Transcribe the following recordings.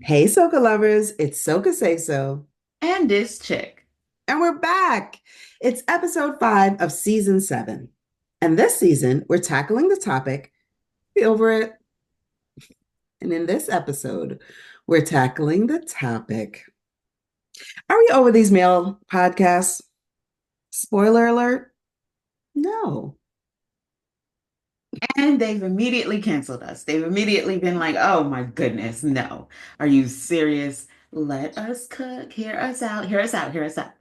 Hey, Soca lovers, it's Soca Say So, And this chick. and we're back. It's episode 5 of season 7. And this season, we're tackling the topic, be over it. And in this episode, we're tackling the topic, are we over these male podcasts? Spoiler alert, no. And they've immediately canceled us. They've immediately been like, oh my goodness, no. Are you serious? Let us cook. Hear us out. Hear us out. Hear us out.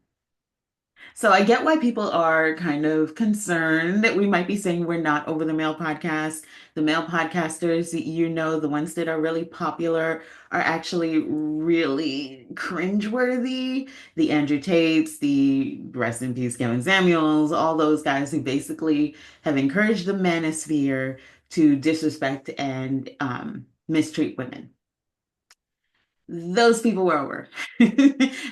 So I get why people are kind of concerned that we might be saying we're not over the male podcast. The male podcasters, the ones that are really popular are actually really cringeworthy. The Andrew Tates, the rest in peace Kevin Samuels, all those guys who basically have encouraged the manosphere to disrespect and mistreat women. Those people were over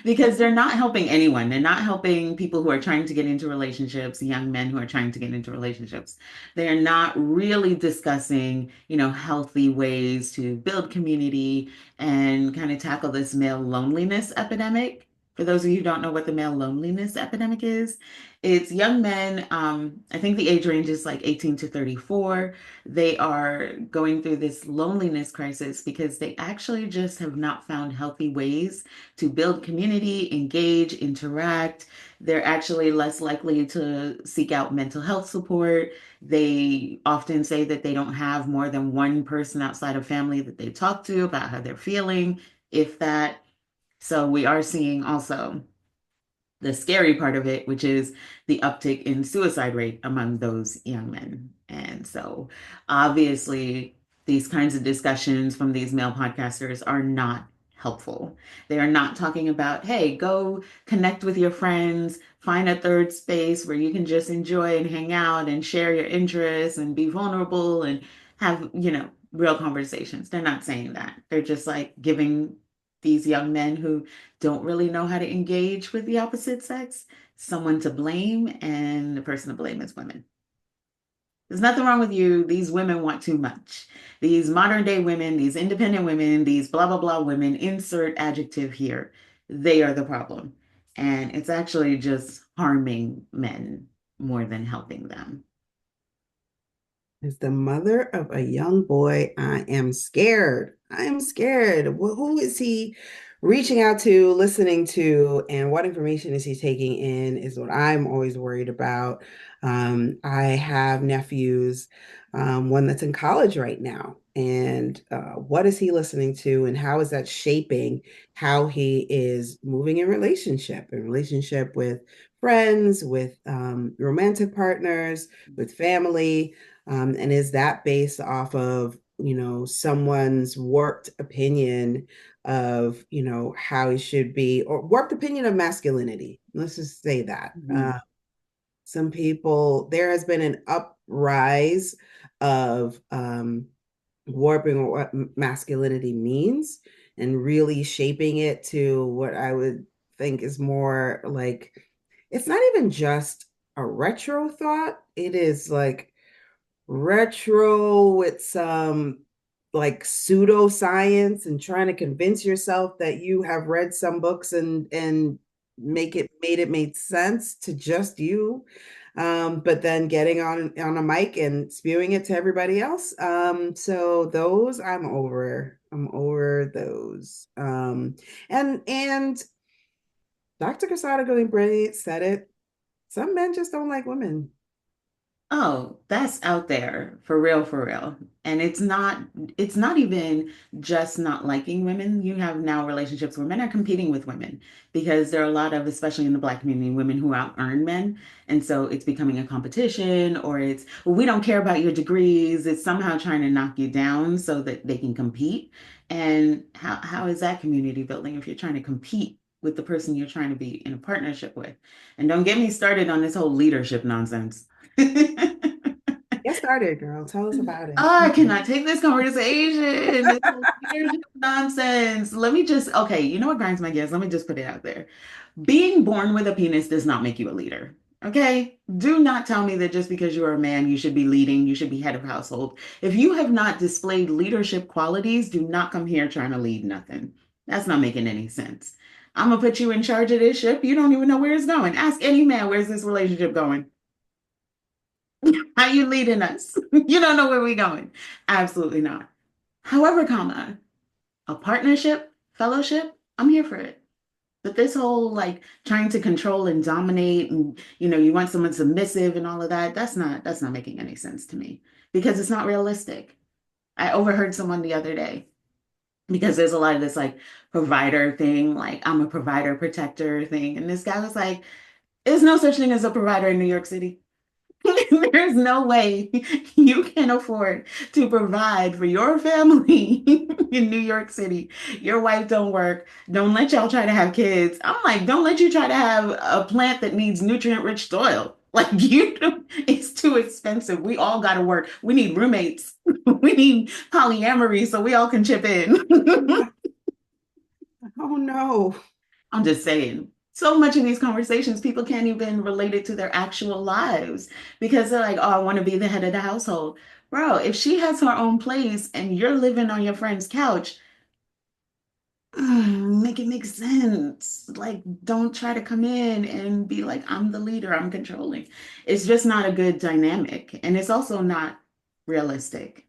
because they're not helping anyone. They're not helping people who are trying to get into relationships, young men who are trying to get into relationships. They're not really discussing, healthy ways to build community and kind of tackle this male loneliness epidemic. For those of you who don't know what the male loneliness epidemic is, it's young men, I think the age range is like 18 to 34. They are going through this loneliness crisis because they actually just have not found healthy ways to build community, engage, interact. They're actually less likely to seek out mental health support. They often say that they don't have more than one person outside of family that they talk to about how they're feeling, if that. So we are seeing also the scary part of it, which is the uptick in suicide rate among those young men. And so, obviously, these kinds of discussions from these male podcasters are not helpful. They are not talking about, hey, go connect with your friends, find a third space where you can just enjoy and hang out and share your interests and be vulnerable and have, real conversations. They're not saying that. They're just like giving these young men who don't really know how to engage with the opposite sex, someone to blame, and the person to blame is women. There's nothing wrong with you. These women want too much. These modern day women, these independent women, these blah, blah, blah women, insert adjective here. They are the problem. And it's actually just harming men more than helping them. As the mother of a young boy, I am scared. I am scared. Who is he reaching out to, listening to, and what information is he taking in is what I'm always worried about. I have nephews, one that's in college right now. And what is he listening to, and how is that shaping how he is moving in relationship with friends, with romantic partners, with family? And is that based off of, someone's warped opinion of, how he should be, or warped opinion of masculinity? Let's just say that. Mhm. Some people, there has been an uprise of warping what masculinity means and really shaping it to what I would think is more like, it's not even just a retro thought. It is like retro with some like pseudoscience and trying to convince yourself that you have read some books and made sense to just you, but then getting on a mic and spewing it to everybody else. So those I'm over those. And Dr. Casada going brilliant said it. Some men just don't like women. Oh, that's out there for real, for real. And it's not even just not liking women. You have now relationships where men are competing with women because there are a lot of, especially in the Black community, women who out earn men. And so it's becoming a competition, or it's, well, we don't care about your degrees. It's somehow trying to knock you down so that they can compete. And how is that community building if you're trying to compete with the person you're trying to be in a partnership with? And don't get me started on this whole leadership nonsense. Get started, girl. Tell us about it. I cannot take this conversation. This whole leadership nonsense. Let me just, okay, you know what grinds my gears? Let me just put it out there. Being born with a penis does not make you a leader. Okay? Do not tell me that just because you're a man, you should be leading, you should be head of household. If you have not displayed leadership qualities, do not come here trying to lead nothing. That's not making any sense. I'm gonna put you in charge of this ship. You don't even know where it's going. Ask any man, where's this relationship going? How you leading us? You don't know where we're going. Absolutely not. However, comma, a partnership, fellowship, I'm here for it. But this whole like trying to control and dominate and you want someone submissive and all of that, that's not making any sense to me because it's not realistic. I overheard someone the other day because there's a lot of this like provider thing, like I'm a provider protector thing. And this guy was like, there's no such thing as a provider in New York City. There's no way you can afford to provide for your family in New York City. Your wife don't work. Don't let y'all try to have kids. I'm like, don't let you try to have a plant that needs nutrient-rich soil. Like it's too expensive. We all got to work. We need roommates. We need polyamory so we all can chip in. Oh no. I'm just saying. So much of these conversations, people can't even relate it to their actual lives because they're like, oh, I want to be the head of the household. Bro, if she has her own place and you're living on your friend's couch, make it make sense. Like, don't try to come in and be like, I'm the leader, I'm controlling. It's just not a good dynamic. And it's also not realistic.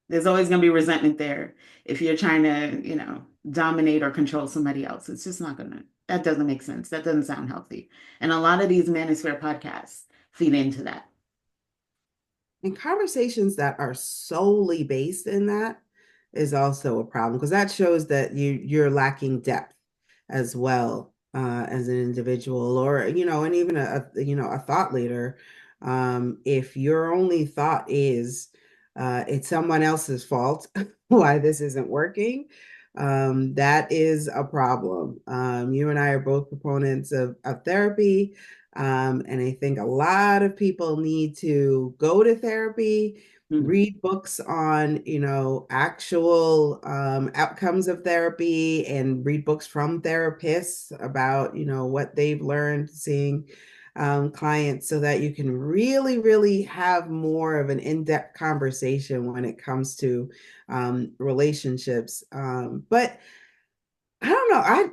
There's always going to be resentment there if you're trying to, dominate or control somebody else. It's just not going to, that doesn't make sense. That doesn't sound healthy. And a lot of these manosphere podcasts feed into that. And conversations that are solely based in that is also a problem because that shows that you're lacking depth as well as an individual or and even a thought leader. If your only thought is it's someone else's fault why this isn't working, that is a problem. You and I are both proponents of therapy. And I think a lot of people need to go to therapy, Mhm. read books on, actual outcomes of therapy and read books from therapists about, what they've learned seeing clients so that you can really, really have more of an in-depth conversation when it comes to relationships. But I don't know. I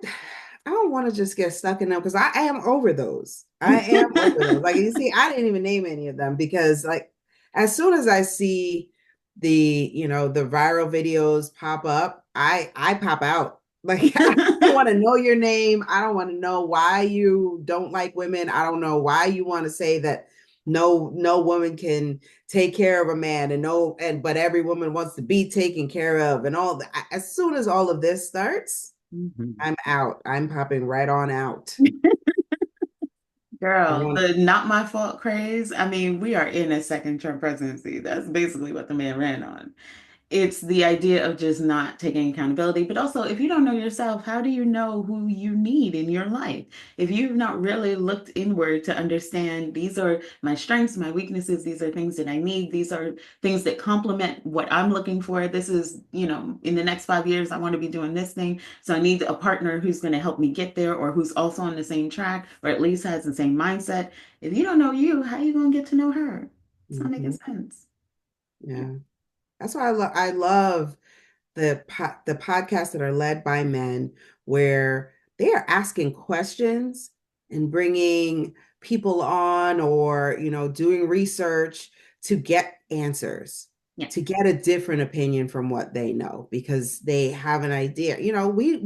don't want to just get stuck in them because I am over those. I am over those. Like you see, I didn't even name any of them because like as soon as I see the viral videos pop up, I pop out. Like I don't want to know your name. I don't want to know why you don't like women. I don't know why you want to say that no woman can take care of a man and but every woman wants to be taken care of and all that. As soon as all of this starts, Mhm. I'm out. I'm popping right on out. I Girl, want the not my fault craze. I mean, we are in a second term presidency. That's basically what the man ran on. It's the idea of just not taking accountability. But also, if you don't know yourself, how do you know who you need in your life? If you've not really looked inward to understand these are my strengths, my weaknesses, these are things that I need, these are things that complement what I'm looking for. This is, in the next 5 years, I want to be doing this thing. So I need a partner who's going to help me get there or who's also on the same track or at least has the same mindset. If you don't know you, how are you going to get to know her? It's not making mhm. sense. Yeah. Yeah. That's why I love the podcasts that are led by men where they are asking questions and bringing people on or doing research to get answers, Yeah. to get a different opinion from what they know because they have an idea. We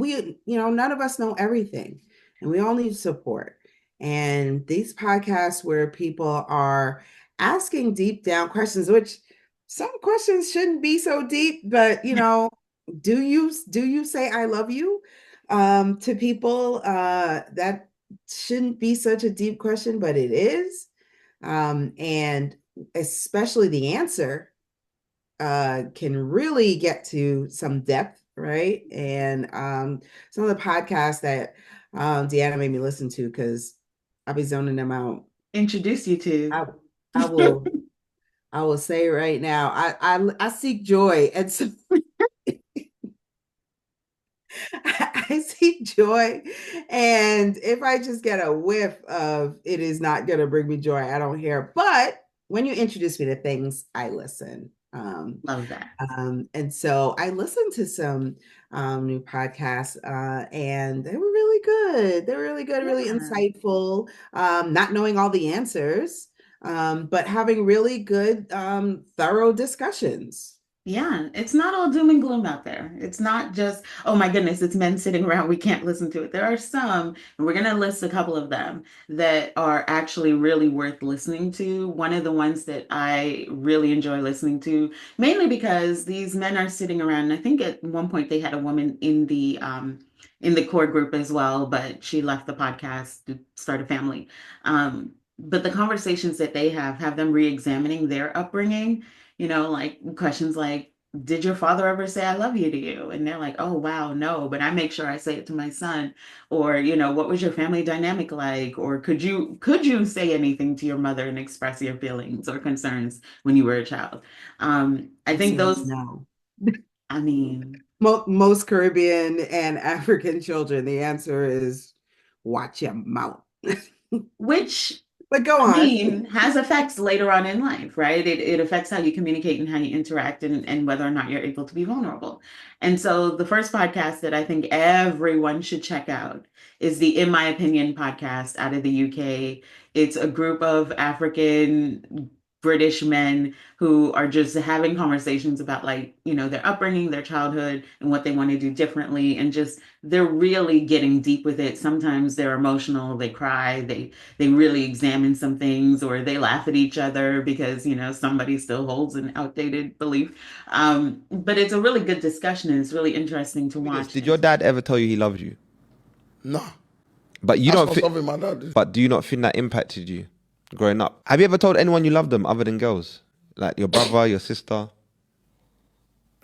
none of us know everything and we all need support. And these podcasts where people are asking deep down questions, which some questions shouldn't be so deep, but do you say I love you to people? That shouldn't be such a deep question, but it is. And especially the answer can really get to some depth, right? And some of the podcasts that Deanna made me listen to because I'll be zoning them out. Introduce you to. I I will I will say right now, I seek joy, and so I seek joy. And if I just get a whiff of it is not going to bring me joy, I don't hear. But when you introduce me to things, I listen. Love that. And so I listened to some new podcasts, and they were really good. They were really good, really Yeah. insightful. Not knowing all the answers, but having really good, thorough discussions. Yeah, it's not all doom and gloom out there. It's not just, oh my goodness, it's men sitting around, we can't listen to it. There are some, and we're going to list a couple of them that are actually really worth listening to. One of the ones that I really enjoy listening to, mainly because these men are sitting around, and I think at one point they had a woman in the core group as well, but she left the podcast to start a family. But the conversations that they have them re-examining their upbringing, like questions like, did your father ever say I love you to you? And they're like, oh, wow, no, but I make sure I say it to my son. Or, what was your family dynamic like? Or could you say anything to your mother and express your feelings or concerns when you were a child? I think Answer is those, no. I mean, Most Caribbean and African children, the answer is watch your mouth. which But go I on. mean, has effects later on in life, right? It affects how you communicate and how you interact and whether or not you're able to be vulnerable. And so the first podcast that I think everyone should check out is the In My Opinion podcast out of the UK. It's a group of African British men who are just having conversations about like, their upbringing, their childhood, and what they want to do differently. And just they're really getting deep with it. Sometimes they're emotional, they cry, they really examine some things or they laugh at each other because somebody still holds an outdated belief, but it's a really good discussion and it's really interesting to watch. Did your dad ever tell you he loved you? Nah, But you that's don't not think. something my dad did. But do you not think that impacted you growing up? Have you ever told anyone you love them other than girls, like your brother, your sister?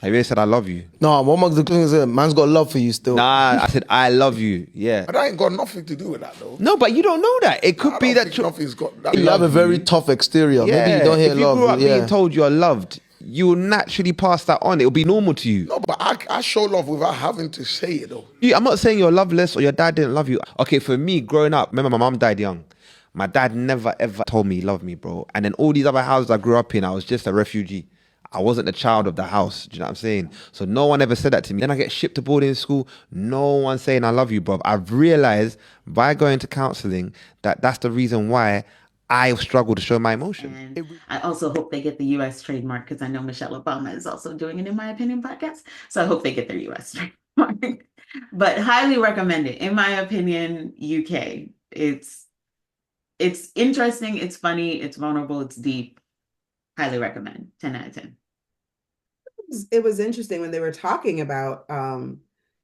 Have you ever said I love you? No, one of the things is, man's got love for you still. Nah, I said I love you. Yeah. But that ain't got nothing to do with that, though. No, but you don't know that. It Nah, could I be don't that think nothing's got that. I You have a love very you. tough exterior. Maybe you Yeah. don't hear If you grew love. up being Yeah. told you're loved, you will naturally pass that on. It'll be normal to you. No, but I show love without having to say it, though. I'm not saying you're loveless or your dad didn't love you. Okay, for me, growing up, remember my mom died young. My dad never ever told me he loved me, bro. And then all these other houses I grew up in, I was just a refugee. I wasn't the child of the house. Do you know what I'm saying? So no one ever said that to me. Then I get shipped to boarding school. No one saying I love you, bro. I've realized by going to counseling that that's the reason why I struggle to show my emotion. And I also hope they get the US trademark because I know Michelle Obama is also doing it, In My Opinion podcast. So I hope they get their US trademark. But highly recommend it. In My Opinion, UK. It's interesting, it's funny, it's vulnerable, it's deep. Highly recommend. 10 out of 10. It was interesting when they were talking about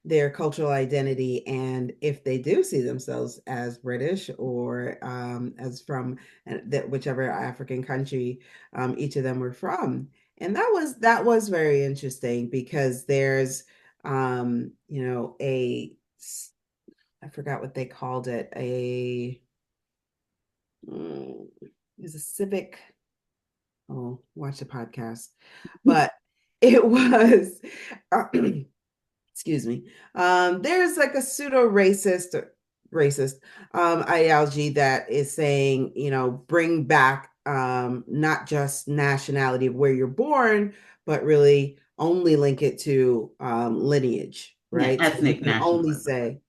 their cultural identity and if they do see themselves as British or as from that whichever African country each of them were from. And that was very interesting because there's a I forgot what they called it, it was a civic, oh, watch the podcast, but it was excuse me. There's like a pseudo racist ideology that is saying, bring back not just nationality of where you're born, but really only link it to lineage, Yeah, right? So you ethnic can only nationalism.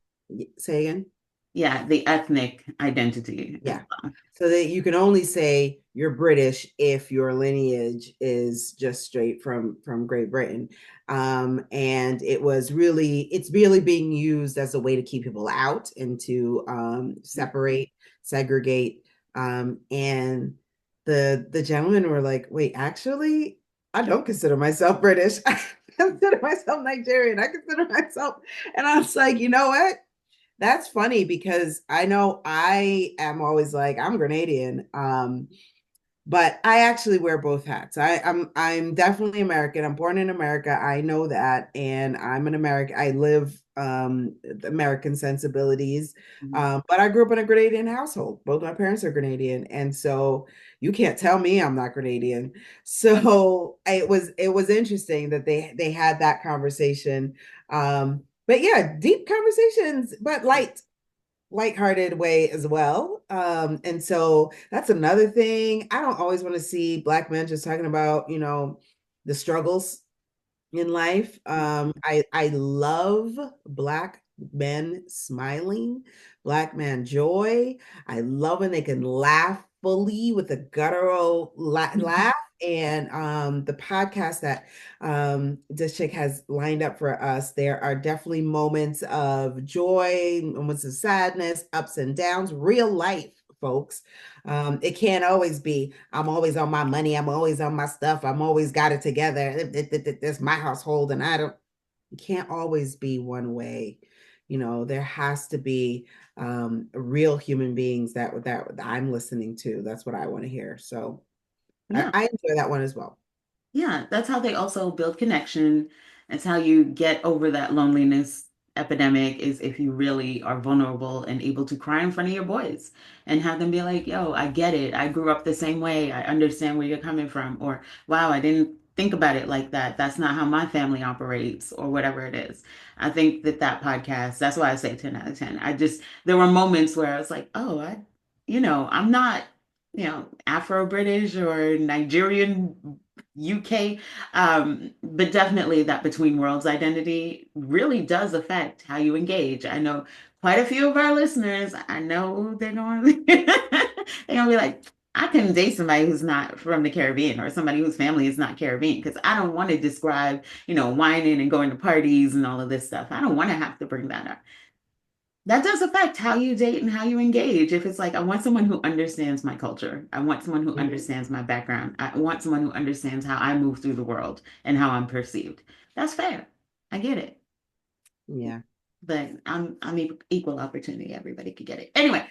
say again. Yeah, the ethnic identity as Yeah. well. So that you can only say you're British if your lineage is just straight from Great Britain. And it's really being used as a way to keep people out and to separate, segregate. And the gentlemen were like, wait, actually, I don't consider myself British. I consider myself Nigerian. I consider myself, and I was like, you know what? That's funny because I know I am always like I'm Grenadian, but I actually wear both hats. I'm definitely American. I'm born in America. I know that, and I'm an American. I live American sensibilities, Mhm. but I grew up in a Grenadian household. Both my parents are Grenadian, and so you can't tell me I'm not Grenadian. So it was interesting that they had that conversation. But yeah, deep conversations, but lighthearted way as well. And so that's another thing. I don't always want to see Black men just talking about, the struggles in life. I love Black men smiling, Black man joy. I love when they can laugh fully with a guttural laugh. And the podcast that this chick has lined up for us, there are definitely moments of joy, moments of sadness, ups and downs, real life, folks. It can't always be, I'm always on my money, I'm always on my stuff, I'm always got it together. That's my household, and it can't always be one way. There has to be real human beings that I'm listening to. That's what I want to hear. So Yeah. I enjoy that one as well. Yeah, that's how they also build connection. It's how you get over that loneliness epidemic is if you really are vulnerable and able to cry in front of your boys and have them be like, yo, I get it. I grew up the same way. I understand where you're coming from. Or, wow, I didn't think about it like that. That's not how my family operates, or whatever it is. I think that podcast, that's why I say 10 out of 10. There were moments where I was like, oh, I'm not, Afro-British or Nigerian UK. But definitely that between worlds identity really does affect how you engage. I know quite a few of our listeners, I know they're gonna be like, I couldn't date somebody who's not from the Caribbean or somebody whose family is not Caribbean because I don't want to describe, whining and going to parties and all of this stuff. I don't want to have to bring that up. That does affect how you date and how you engage. If it's like, I want someone who understands my culture, I want someone who understands my background, I want someone who understands how I move through the world and how I'm perceived. That's fair. I get it. Yeah. But I'm equal opportunity. Everybody could get it. Anyway,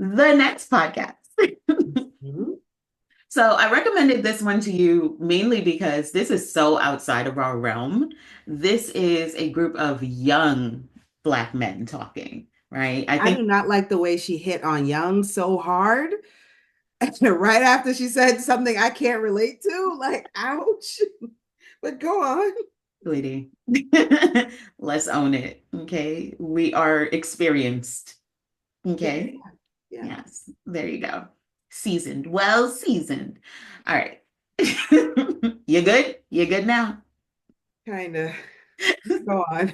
the next podcast. Mhm. So I recommended this one to you mainly because this is so outside of our realm. This is a group of young Black men talking, right? I I think do not like the way she hit on Young so hard. Right after she said something I can't relate to, like, ouch. But go on. sweetie, let's own it. Okay. We are experienced. Yeah, Okay. yeah, Yes. There you go. Seasoned. Well seasoned. All right. You good? You good now? kind of. Go on.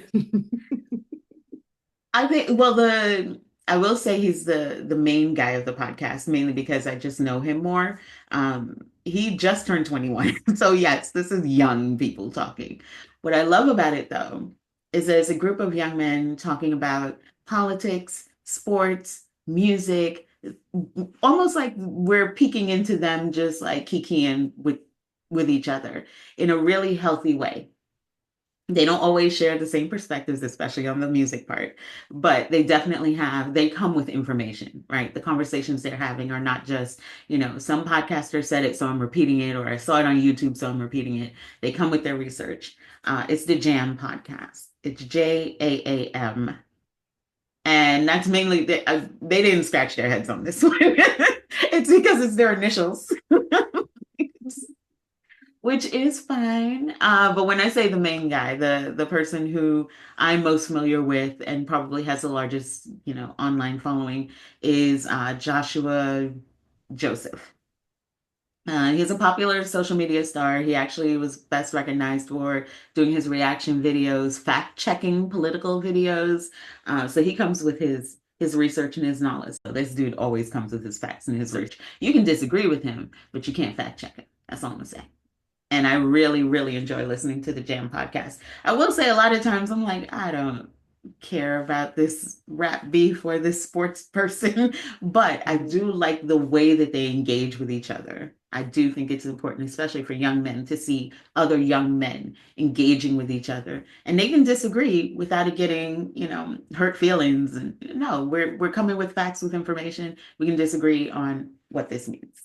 I think I will say he's the main guy of the podcast, mainly because I just know him more. He just turned 21. So yes, this is young people talking. What I love about it though is there's a group of young men talking about politics, sports, music, almost like we're peeking into them just like kikiing with each other in a really healthy way. They don't always share the same perspectives, especially on the music part, but they come with information, right? The conversations they're having are not just, some podcaster said it, so I'm repeating it, or I saw it on YouTube, so I'm repeating it. They come with their research. It's the Jam podcast. It's JAAM. And that's mainly, they didn't scratch their heads on this one. It's because it's their initials. Which is fine. But when I say the main guy, the person who I'm most familiar with and probably has the largest, online following is Joshua Joseph. He's a popular social media star. He actually was best recognized for doing his reaction videos, fact-checking political videos. So he comes with his research and his knowledge. So this dude always comes with his facts and his research. You can disagree with him, but you can't fact check it. That's all I'm gonna say. And I really, really enjoy listening to the Jam podcast. I will say a lot of times I'm like, I don't care about this rap beef or this sports person, but I do like the way that they engage with each other. I do think it's important, especially for young men, to see other young men engaging with each other. And they can disagree without it getting, hurt feelings. And no, we're coming with facts, with information. We can disagree on what this means.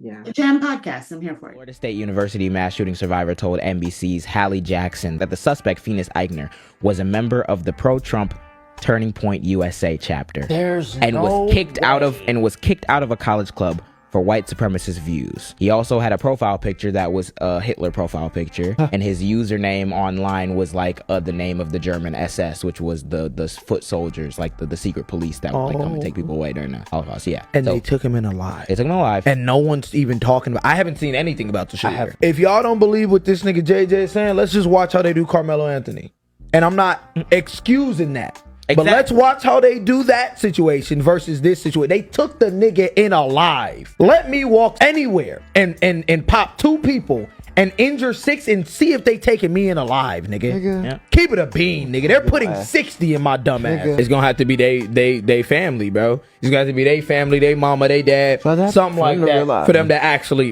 Yeah. The Jam podcast. I'm here for it. Florida State University mass shooting survivor told NBC's Hallie Jackson that the suspect, Phoenix Eichner, was a member of the pro-Trump Turning Point USA chapter There's and no was kicked way. out of a college club for white supremacist views. He also had a profile picture that was a Hitler profile picture, and his username online was like the name of the German SS, which was the foot soldiers, like the secret police that would like come and take people away during the Holocaust. Yeah, And so they took him in alive. they took him alive, And no one's even talking about. I haven't seen anything about the shooter. have. If y'all don't believe what this nigga JJ is saying, let's just watch how they do Carmelo Anthony. And I'm not excusing that. But let's watch how they do that situation versus this situation. They took the nigga in alive. Let me walk anywhere and pop 2 people and injure 6 and see if they taking me in alive, nigga. Yeah. Keep it a bean, nigga. They're putting 60 in my dumb ass. It's gonna have to be they family, bro. It's gonna have to be they family, they mama, they dad, something like that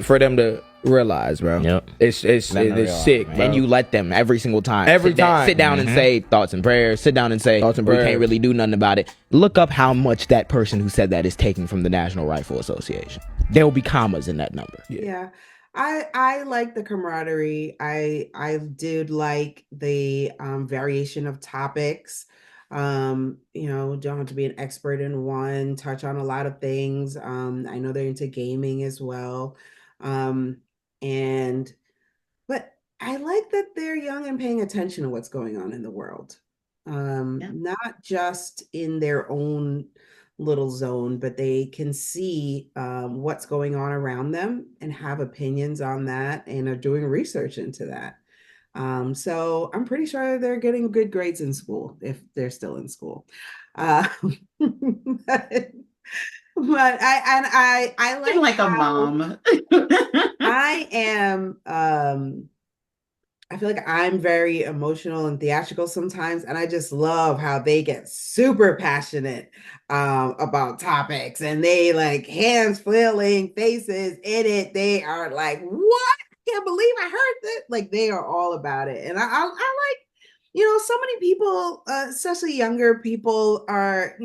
for them to realize, bro. Yep. It's sick, bro. And you let them every single time. Sit down and say thoughts and prayers. Sit down and say Thoughts and we prayers. can't really do nothing about it. Look up how much that person who said that is taking from the National Rifle Association. There will be commas in that number. Yeah. I like the camaraderie. I did like the variation of topics. Don't have to be an expert in one, touch on a lot of things. I know they're into gaming as well. Um, and but I like that they're young and paying attention to what's going on in the world. Yeah. Not just in their own little zone, but they can see what's going on around them and have opinions on that and are doing research into that. So I'm pretty sure they're getting good grades in school if they're still in school. Uh, but, I I'm like a how mom. I am I feel like I'm very emotional and theatrical sometimes, and I just love how they get super passionate about topics, and they like hands flailing, faces in it. They are like, "What? I can't believe I heard that!" Like they are all about it, and I like, so many people, especially younger people, are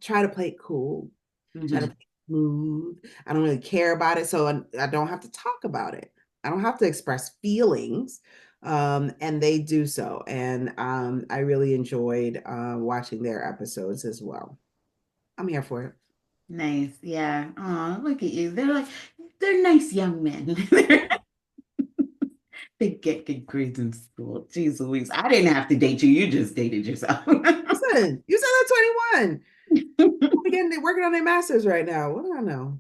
try to play it cool, try to play it smooth. I don't really care about it, so I don't have to talk about it. I don't have to express feelings. And they do so. And I really enjoyed watching their episodes as well. I'm here for it. Nice. Yeah. Oh, look at you. They're nice young men. They get good grades in school. Jeez Louise. I didn't have to date you. You just dated yourself. Listen, you said they're 21. They're working on their masters right now. What do I know?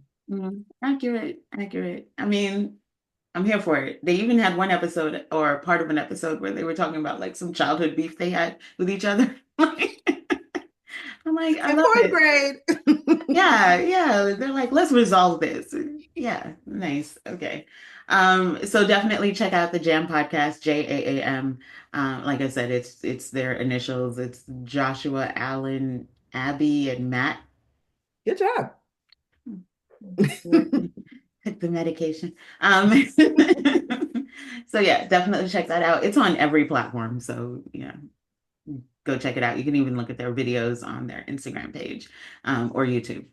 Accurate. Accurate. I mean, I'm here for it. They even had one episode or part of an episode where they were talking about like some childhood beef they had with each other. I'm like, I In love fourth it. grade. Yeah. They're like, let's resolve this. Yeah, nice. Okay. So definitely check out the Jam podcast, JAAM. Like I said, it's their initials. It's Joshua, Allen, Abby, and Matt. Good job. Took the medication. So yeah, definitely check that out. It's on every platform. So yeah, go check it out. You can even look at their videos on their Instagram page or YouTube.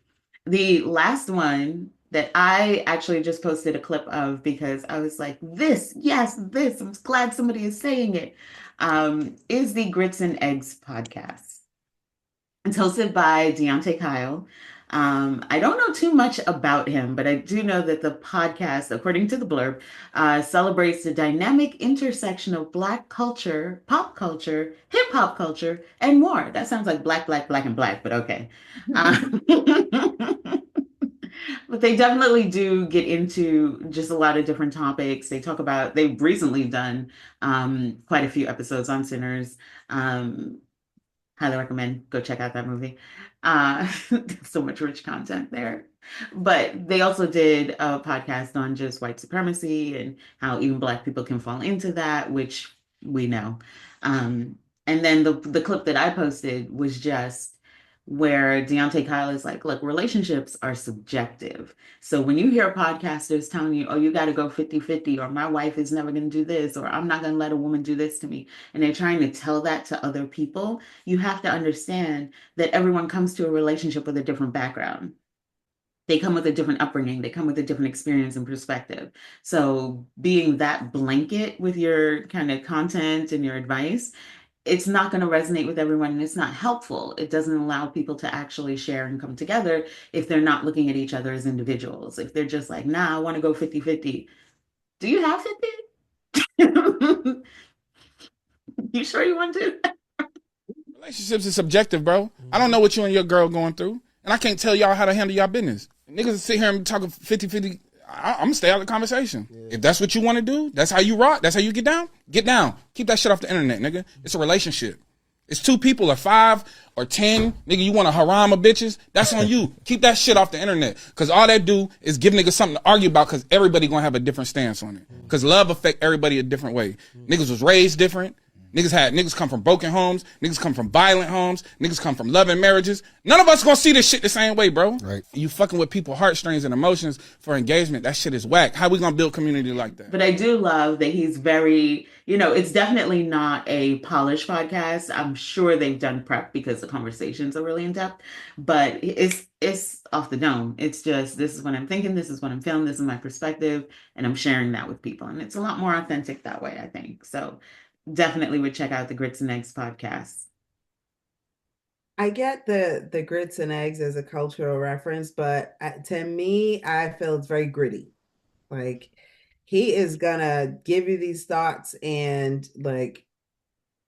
The last one that I actually just posted a clip of because I was like, this, yes, this, I'm glad somebody is saying it, is the Grits and Eggs podcast. It's hosted by Deontay Kyle. I don't know too much about him, but I do know that the podcast, according to the blurb, celebrates the dynamic intersection of Black culture, pop culture, hip hop culture, and more. That sounds like black, black, black, and black, but okay. But they definitely do get into just a lot of different topics. They've recently done quite a few episodes on Sinners. Highly recommend. Go check out that movie. So much rich content there. But they also did a podcast on just white supremacy and how even Black people can fall into that, which we know. And then the clip that I posted was just where Deontay Kyle is like, look, relationships are subjective. So when you hear podcasters telling you, oh, you got to go 50-50, or my wife is never going to do this, or I'm not going to let a woman do this to me, and they're trying to tell that to other people, you have to understand that everyone comes to a relationship with a different background. They come with a different upbringing. They come with a different experience and perspective. So being that blanket with your kind of content and your advice it's not going to resonate with everyone and it's not helpful. It doesn't allow people to actually share and come together if they're not looking at each other as individuals. If they're just like, nah, I want to go 50-50. Do you have 50? You sure you want to? Relationships is subjective, bro. I don't know what you and your girl going through, and I can't tell y'all how to handle y'all business. Niggas sit here and talk 50-50. I'm gonna stay out of the conversation. If that's what you want to do, that's how you rock, that's how you get down. Get down. Keep that shit off the internet, nigga. It's a relationship. It's 2 people or 5 or 10. Nigga, you want a haram of bitches? That's on you. Keep that shit off the internet. Cause all that do is give niggas something to argue about, cause everybody gonna have a different stance on it. Cause love affect everybody a different way. Niggas was raised different. Niggas come from broken homes. Niggas come from violent homes. Niggas come from loving marriages. None of us gonna see this shit the same way, bro. Right. You fucking with people's heartstrings and emotions for engagement. That shit is whack. How we gonna build community like that? But I do love that he's very, it's definitely not a polished podcast. I'm sure they've done prep because the conversations are really in depth, but it's off the dome. It's just, this is what I'm thinking. This is what I'm feeling. This is my perspective. And I'm sharing that with people. And it's a lot more authentic that way, I think. So definitely would check out the Grits and Eggs podcast. I get the grits and eggs as a cultural reference, but to me, I feel it's very gritty. Like he is gonna give you these thoughts and like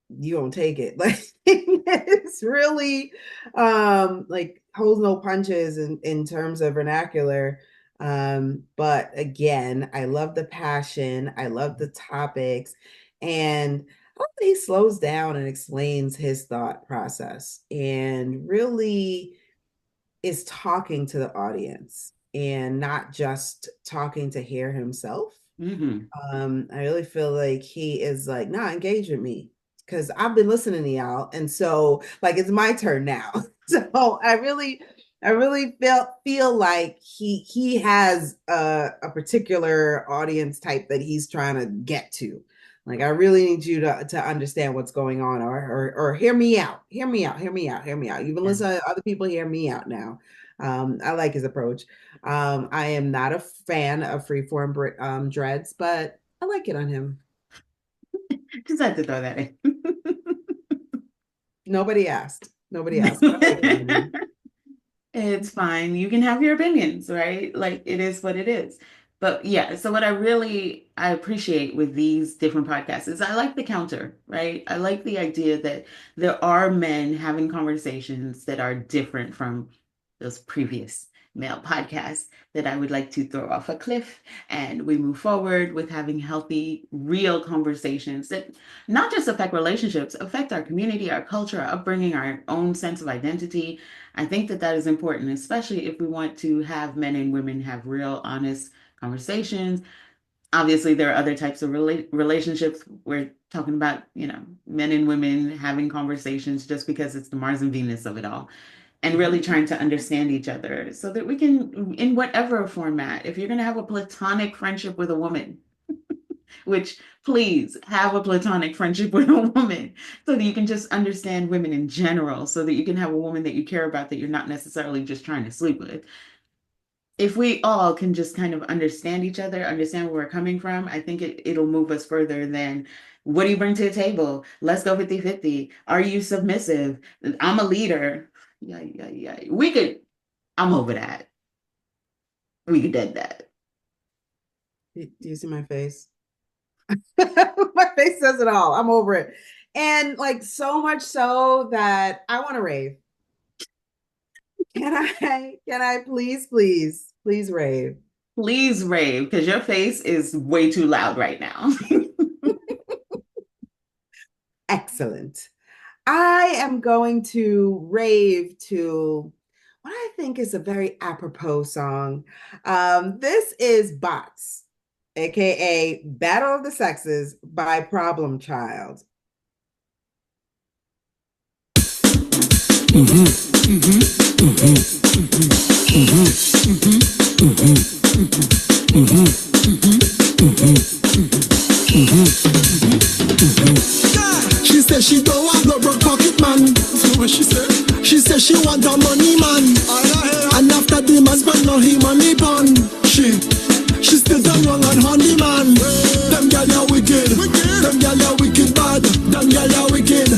you don't take it. Like it's really like holds no punches in terms of vernacular. But again, I love the passion, I love the topics, and I love that he slows down and explains his thought process and really is talking to the audience and not just talking to hear himself. I really feel like he is like, nah, engage with me because I've been listening to y'all. And so like it's my turn now. So I really feel like he has a particular audience type that he's trying to get to. Like I really need you to understand what's going on or hear me out. Hear me out. You've been listening to other people, hear me out now. I like his approach. I am not a fan of freeform dreads, but I like it on him. Just had to throw that in. Nobody asked. I like it on him. It's fine. You can have your opinions, right? Like it is what it is. But yeah, so what I appreciate with these different podcasts is I like the counter, right? I like the idea that there are men having conversations that are different from those previous male podcasts that I would like to throw off a cliff and we move forward with having healthy, real conversations that not just affect relationships, affect our community, our culture, our upbringing, our own sense of identity. I think that is important, especially if we want to have men and women have real, honest conversations. Obviously, there are other types of relationships. We're talking about, men and women having conversations just because it's the Mars and Venus of it all. And really trying to understand each other so that we can, in whatever format, if you're going to have a platonic friendship with a woman, which please have a platonic friendship with a woman so that you can just understand women in general, so that you can have a woman that you care about that you're not necessarily just trying to sleep with. If we all can just kind of understand each other, understand where we're coming from, I think it'll move us further than what do you bring to the table? Let's go 50-50. Are you submissive? I'm a leader. Yeah. I'm over that. We could dead that. Do you see my face? My face says it all. I'm over it. And like so much so that I want to rave. Can I please rave? Please rave, because your face is way too loud right now. Excellent. I am going to rave to what I think is a very apropos song. This is Bots, aka Battle of the Sexes by Problem Child. She said she don't want no broke pocket man. So what she said? She said she want a money man. And after the man spend all he money pon. She still done wrong and honey man. Them gal are wicked. Them gal are wicked bad. Them gal are wicked.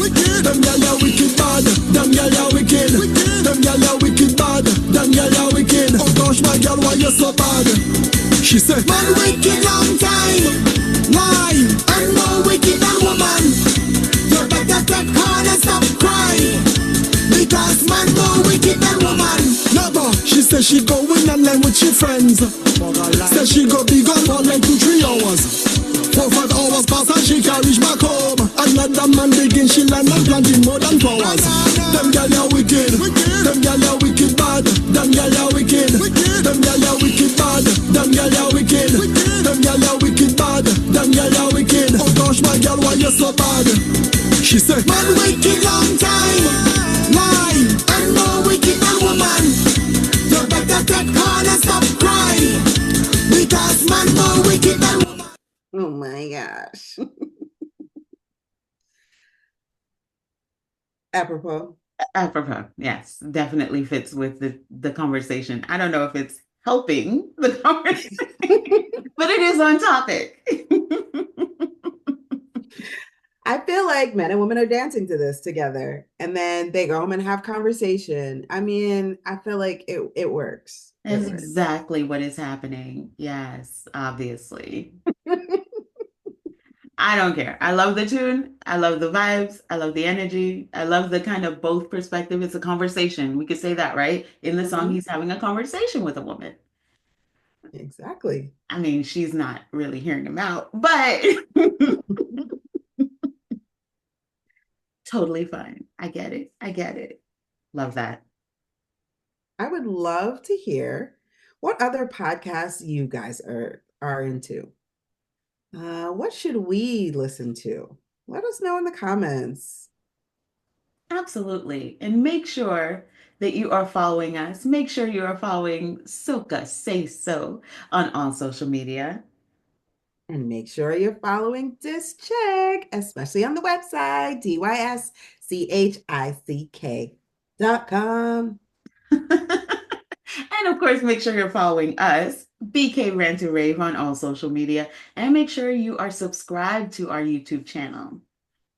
She said, man wicked long time. Why? I'm more wicked than woman. You better take on and stop crying. Because man more wicked than woman. Never. She said she going online with she friends. Said she go big on for like 2-3 hours. 4-5 hours pass and she can't reach back home. And let the man begin, she land and planting more than flowers. Them gal are wicked. Them gal are wicked bad. Them gal are wicked. Them gal are wicked bad. Them gal are wicked. Them gal are wicked bad. Them gal are wicked. Oh gosh, my gal, why you so bad? She said, man wicked long time. Why? I'm more wicked than woman. You better take on and stop crying. Because man more wicked than woman. Oh my gosh. Apropos. Apropos, yes, definitely fits with the conversation. I don't know if it's helping the conversation, but it is on topic. I feel like men and women are dancing to this together, and then they go home and have conversation. I mean, I feel like it works. That's exactly what is happening. Yes, obviously. I don't care. I love the tune. I love the vibes. I love the energy. I love the kind of both perspective. It's a conversation. We could say that, right? In the song, he's having a conversation with a woman. Exactly. I mean, she's not really hearing him out, but totally fine. I get it. I get it. Love that. I would love to hear what other podcasts you guys are into. What should we listen to? Let us know in the comments. Absolutely. And make sure that you are following us. Make sure you are following Soka Say So on all social media. And make sure you're following Disc Check, especially on the website, dyschik.com. And of course, make sure you're following us, BK Rant and Rave, on all social media. And make sure you are subscribed to our YouTube channel.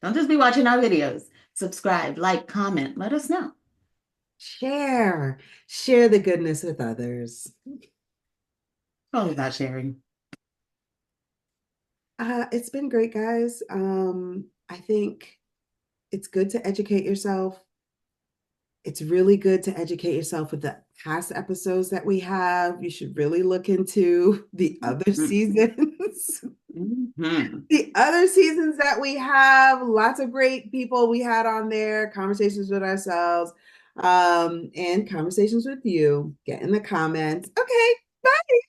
Don't just be watching our videos. Subscribe, like, comment, let us know. Share the goodness with others. All about sharing. It's been great, guys. I think it's good to educate yourself. It's really good to educate yourself with the past episodes that we have. You should really look into the other seasons. The other seasons that we have, lots of great people we had on there, conversations with ourselves, and conversations with you. Get in the comments. Okay, bye.